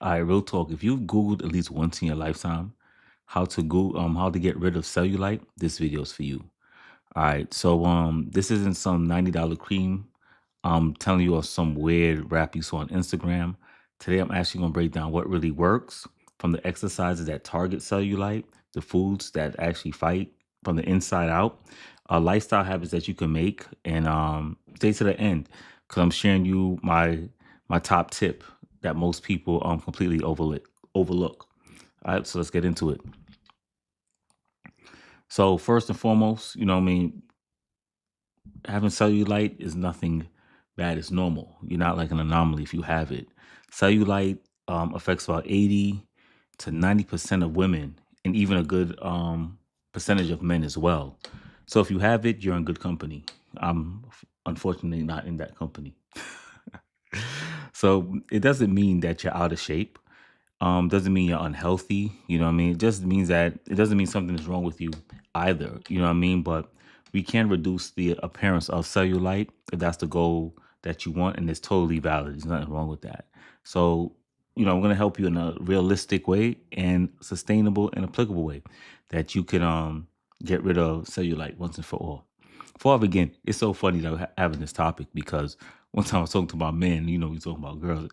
All right, real talk. If you've Googled at least once in your lifetime how to get rid of cellulite, this video is for you. All right, so this isn't some $90 cream I'm telling you of some weird rap you saw on Instagram. Today I'm actually gonna break down what really works from the exercises that target cellulite, the foods that actually fight from the inside out, lifestyle habits that you can make, and stay to the end because I'm sharing you my top tip that most people completely overlook. All right, so let's get into it. So first and foremost, you know what I mean, having cellulite is nothing bad. It's normal. You're not like an anomaly if you have it. Cellulite affects about 80 to 90% of women and even a good percentage of men as well. So if you have it, you're in good company. I'm unfortunately not in that company. So it doesn't mean that you're out of shape. Doesn't mean you're unhealthy. You know what I mean? It just means that it doesn't mean something is wrong with you either. You know what I mean? But we can reduce the appearance of cellulite if that's the goal that you want, and it's totally valid. There's nothing wrong with that. So, I'm gonna help you in a realistic way and sustainable and applicable way that you can get rid of cellulite once and for all. Before I begin, it's so funny that we're having this topic because one time I was talking to my man, we talking about girls,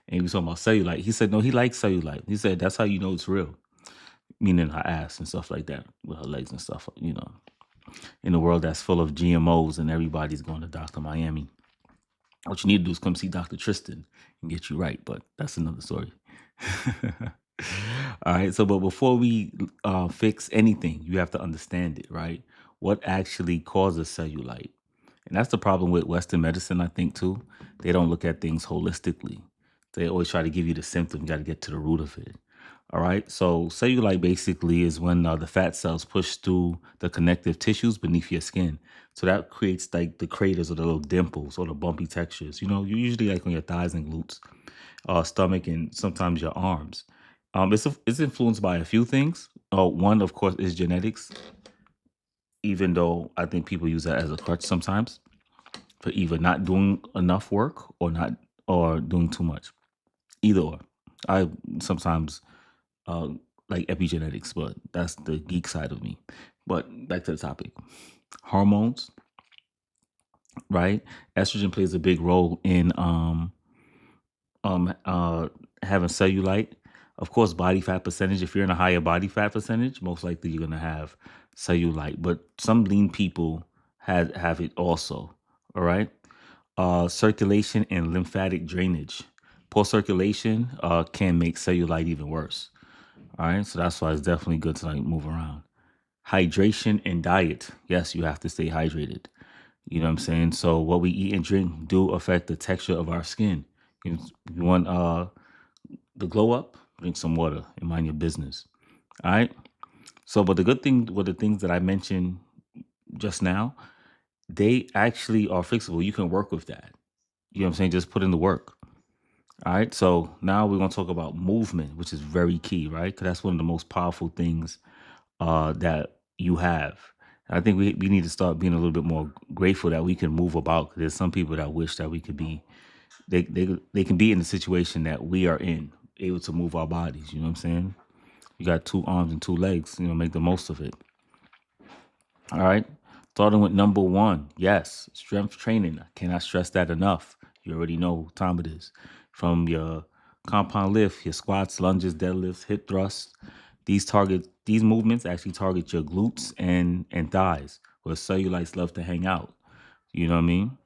and he was talking about cellulite. He said, no, he likes cellulite. He said, that's how you know it's real, meaning her ass and stuff like that with her legs and stuff, in a world that's full of GMOs and everybody's going to Dr. Miami. What you need to do is come see Dr. Tristan and get you right, but that's another story. All right. So, but before we fix anything, you have to understand it, right? What actually causes cellulite? And that's the problem with Western medicine, I think, too. They don't look at things holistically. They always try to give you the symptom. You got to get to the root of it. All right. So cellulite basically is when the fat cells push through the connective tissues beneath your skin. So that creates like the craters or the little dimples or the bumpy textures. You usually like on your thighs and glutes, stomach, and sometimes your arms. It's influenced by a few things. One, of course, is genetics. Even though I think people use that as a crutch sometimes for either not doing enough work or doing too much. Either or. I sometimes uh, like epigenetics, but that's the geek side of me. But back to the topic. Hormones, right? Estrogen plays a big role in um uh having cellulite. Of course, body fat percentage. If you're in a higher body fat percentage, most likely you're gonna have cellulite. But some lean people have it also. All right. Circulation and lymphatic drainage. Poor circulation can make cellulite even worse. All right, so that's why it's definitely good to like move around. Hydration and diet. Yes, you have to stay hydrated. You know what I'm saying? So what we eat and drink do affect the texture of our skin. You want the glow up, drink some water and mind your business. All right. So, but the good thing with the things that I mentioned just now, they actually are fixable. You can work with that. You know what I'm saying? Just put in the work. All right. So now we're going to talk about movement, which is very key, right? Because that's one of the most powerful things that you have. I think we need to start being a little bit more grateful that we can move about. There's some people that wish that we could be, they can be in the situation that we are in, able to move our bodies. You know what I'm saying? You got two arms and two legs, make the most of it. All right. Starting with number one. Yes, strength training. I cannot stress that enough. You already know what time it is. From your compound lift, your squats, lunges, deadlifts, hip thrusts. These movements actually target your glutes and thighs, where cellulites love to hang out. You know what I mean?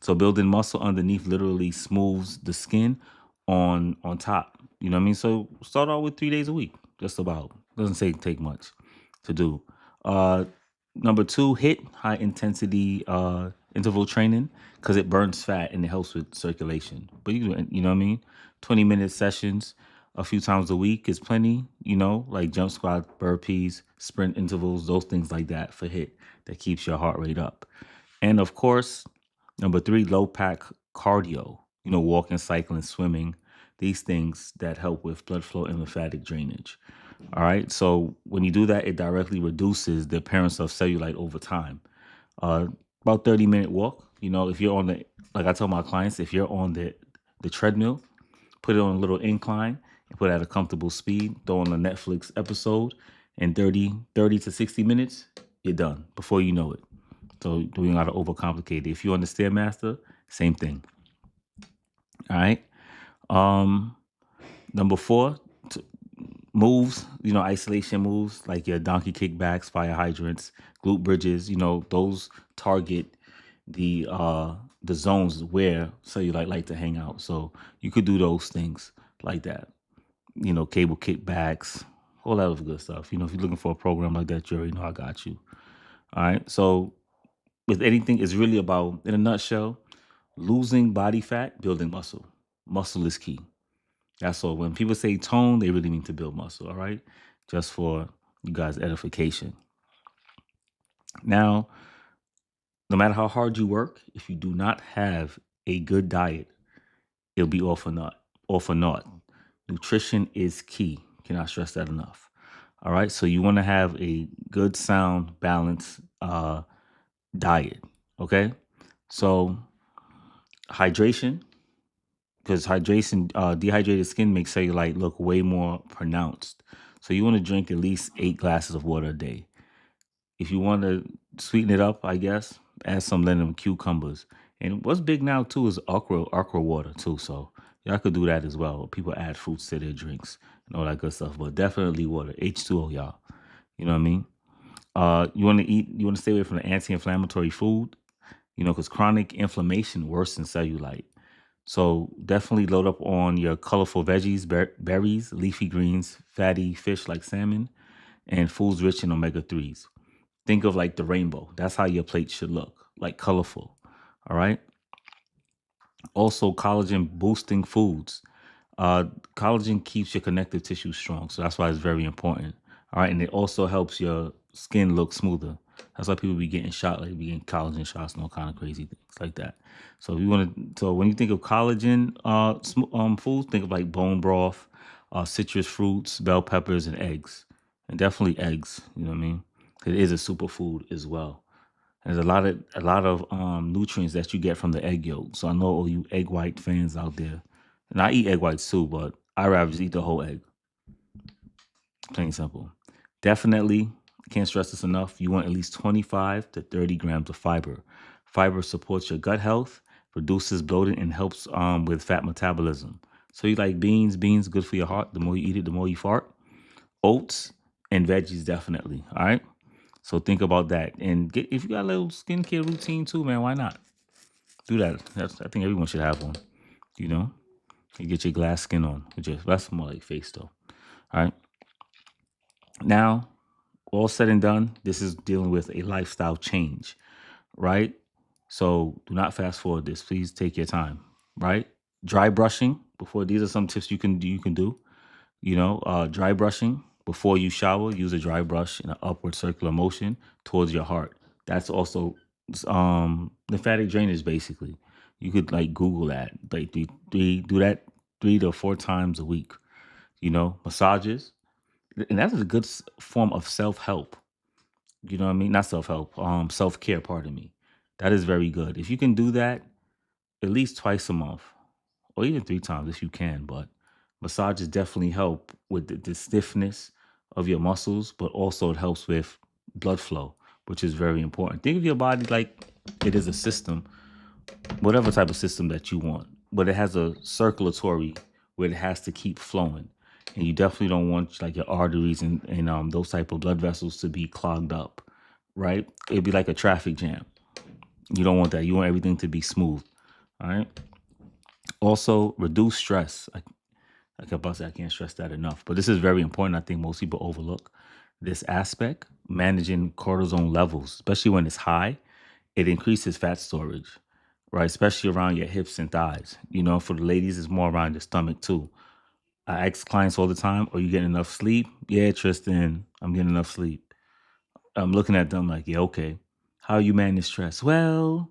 So building muscle underneath literally smooths the skin on top. You know what I mean? So start out with 3 days a week, just about. Doesn't take much to do. Uh Number two, hit high intensity interval training because it burns fat and it helps with circulation. But you know what I mean? 20-minute sessions a few times a week is plenty, like jump squat, burpees, sprint intervals, those things like that for hit that keeps your heart rate up. And of course, number three, low pack cardio, walking, cycling, swimming, these things that help with blood flow and lymphatic drainage. All right. So when you do that, it directly reduces the appearance of cellulite over time. Uh, about 30-minute walk. If you're on like I tell my clients, if you're on the treadmill, put it on a little incline, and put it at a comfortable speed, throw on a Netflix episode, and 30 to 60 minutes, you're done before you know it. So you don't got to overcomplicate it. If you're on the Stairmaster, same thing. All right. Um, Number four, moves, isolation moves like your donkey kickbacks, fire hydrants, glute bridges, those target the zones where cellulite like to hang out. So you could do those things like that. Cable kickbacks, all that other good stuff. If you're looking for a program like that, you already know I got you. All right. So with anything, it's really about, in a nutshell, losing body fat, building muscle. Muscle is key. That's all. When people say tone, they really mean to build muscle, all right? Just for you guys' edification. Now, no matter how hard you work, if you do not have a good diet, it'll be all for naught. All for naught. Nutrition is key. Cannot stress that enough. All right. So you want to have a good, sound, balanced diet. Okay. So hydration, because dehydrated skin makes cellulite look way more pronounced. So you want to drink at least 8 glasses of water a day. If you want to sweeten it up, I guess, add some lemon cucumbers. And what's big now too is aqua water too. So y'all could do that as well. People add fruits to their drinks and all that good stuff. But definitely water, H2O, y'all. You know what I mean? You want to stay away from the anti-inflammatory food, because chronic inflammation worsens cellulite. So definitely load up on your colorful veggies, berries, leafy greens, fatty fish like salmon, and foods rich in omega-3s. Think of like the rainbow. That's how your plate should look, like colorful. All right. Also, collagen boosting foods. Uh, Collagen keeps your connective tissue strong, so that's why it's very important. All right, and it also helps your skin look smoother. That's why people be getting shot, like be getting collagen shots and all kind of crazy things like that. So if you want to, so when you think of collagen foods, think of like bone broth, citrus fruits, bell peppers, and eggs, and definitely eggs. You know what I mean? It is a superfood as well. There's a lot of nutrients that you get from the egg yolk. So I know all you egg white fans out there, and I eat egg whites too, but I rather just eat the whole egg. Plain and simple. Definitely can't stress this enough. You want at least 25 to 30 grams of fiber. Fiber supports your gut health, reduces bloating, and helps with fat metabolism. So you like beans? Beans good for your heart. The more you eat it, the more you fart. Oats and veggies definitely. All right. So think about that, and if you got a little skincare routine too, man, why not do that? I think everyone should have one. You know, you get your glass skin on. That's more like face though. All right. Now, all said and done, this is dealing with a lifestyle change, right? So do not fast forward this. Please take your time, right? Dry brushing before. These are some tips you can do. Dry brushing before you shower. Use a dry brush in an upward circular motion towards your heart. That's also lymphatic drainage. Basically, you could like Google that. Like do that 3 to 4 times a week. Massages, and that's a good form of self help. You know what I mean? Not self help. Self care. Pardon me. That is very good. If you can do that at least twice a month, or even 3 times if you can. But massages definitely help with the stiffness of your muscles, but also it helps with blood flow, which is very important. Think of your body like it is a system, whatever type of system that you want, but it has a circulatory where it has to keep flowing. And you definitely don't want like your arteries and those type of blood vessels to be clogged up, right? It'd be like a traffic jam. You don't want that. You want everything to be smooth. All right. Also, reduce stress. Like I about to say, I can't stress that enough. But this is very important. I think most people overlook this aspect. Managing cortisone levels, especially when it's high, it increases fat storage, right? Especially around your hips and thighs. For the ladies, it's more around the stomach too. I ask clients all the time, are you getting enough sleep? Yeah, Tristan, I'm getting enough sleep. I'm looking at them like, yeah, okay. How you manage stress? Well,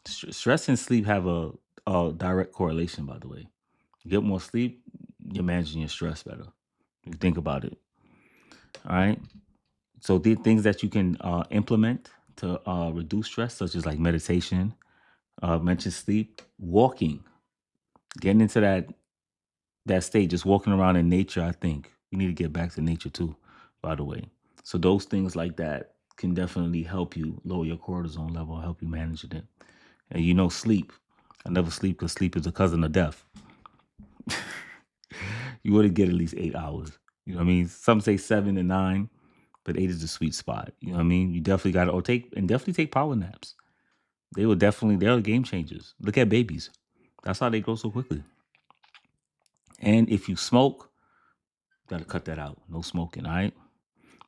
stress and sleep have a direct correlation, by the way. You get more sleep, you're managing your stress better. If you think about it. All right. So the things that you can implement to reduce stress, such as like meditation, mention sleep, walking, getting into that that state, just walking around in nature, I think we need to get back to nature too, by the way. So those things like that can definitely help you lower your cortisol level, help you manage it. And sleep. I never sleep because sleep is a cousin of death. You want to get at least 8 hours. You know what I mean? Some say 7 to 9, but 8 is the sweet spot. You know what I mean? You definitely got to, or definitely take power naps. They're game changers. Look at babies. That's how they grow so quickly. And if you smoke, got to cut that out. No smoking, all right?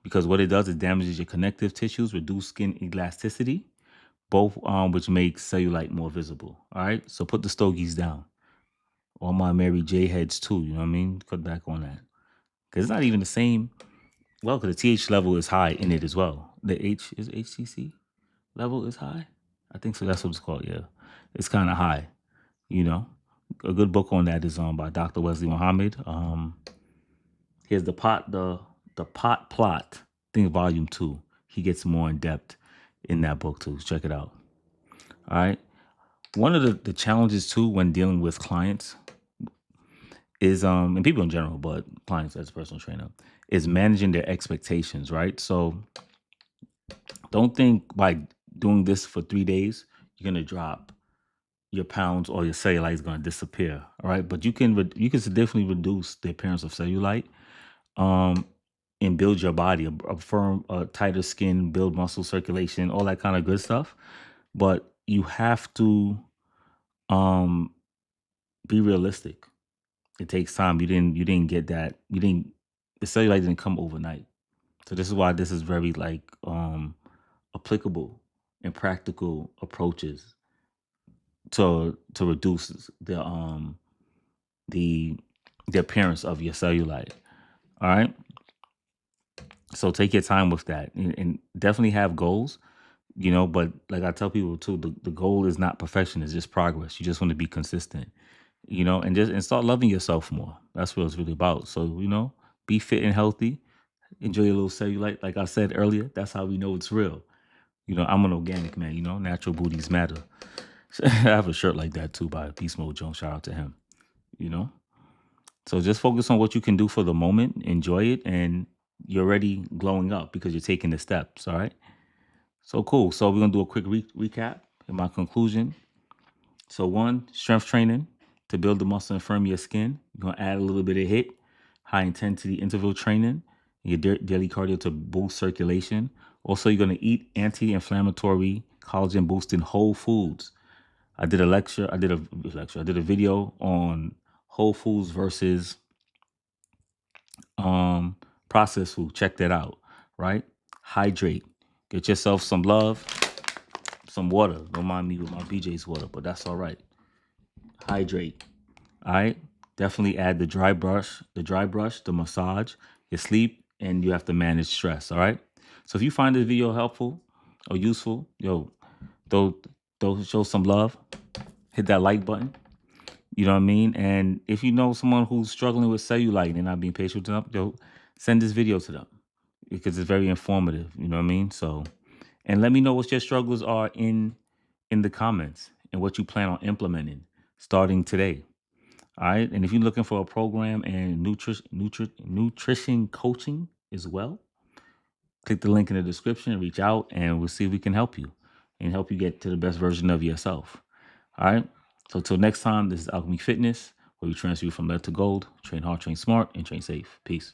Because what it does is damages your connective tissues, reduce skin elasticity, both which makes cellulite more visible. All right, so put the stogies down. All my Mary J heads too. You know what I mean? Cut back on that because it's not even the same. Well, because the TH level is high in it as well. The HCC level is high. I think so. That's what it's called. Yeah, it's kind of high. You know, a good book on that is by Dr. Wesley Muhammad. Here's the pot plot. I think volume 2. He gets more in depth in that book too. Check it out. All right. One of the challenges too when dealing with clients is and people in general, but clients as a personal trainer, is managing their expectations, right? So don't think by doing this for 3 days you're gonna drop your pounds or your cellulite is gonna disappear. All right, but you can significantly reduce the appearance of cellulite, um, and build your body a firm, tighter skin, build muscle circulation, all that kind of good stuff. But you have to um be realistic. It takes time. You didn't get that. The cellulite didn't come overnight. So this is why this is very like applicable and practical approaches to reduce the the appearance of your cellulite. All right. So take your time with that and definitely have goals, but like I tell people too, the goal is not perfection, it's just progress. You just want to be consistent, and start loving yourself more. That's what it's really about. So, be fit and healthy, enjoy your little cellulite. Like I said earlier, that's how we know it's real. I'm an organic man, natural booties matter. I have a shirt like that too by Beast Mode Jones. Shout out to him, you know? So just focus on what you can do for the moment, enjoy it, and you're already glowing up because you're taking the steps, all right? So cool. So we're going to do a quick recap in my conclusion. So 1, strength training to build the muscle and firm your skin. You're going to add a little bit of HIIT, high intensity interval training, your daily cardio to boost circulation. Also, you're going to eat anti-inflammatory, collagen boosting whole foods. I did a video on whole foods versus processed food. Check that out, right? Hydrate. Get yourself some love, some water. Don't mind me with my BJ's water, but that's all right. Hydrate. All right. Definitely add the dry brush, the massage, your sleep, and you have to manage stress. All right. So if you find this video helpful or useful, don't show some love. Hit that like button. You know what I mean? And if you know someone who's struggling with cellulite and not being patient with them, send this video to them because it's very informative. You know what I mean? So, and let me know what your struggles are in the comments and what you plan on implementing starting today. All right. And if you're looking for a program and nutrition coaching as well, click the link in the description, reach out, and we'll see if we can help you and help you get to the best version of yourself. All right. So till next time, this is Alchemy Fitness, where we transfer you from lead to gold. Train hard, train smart, and train safe. Peace.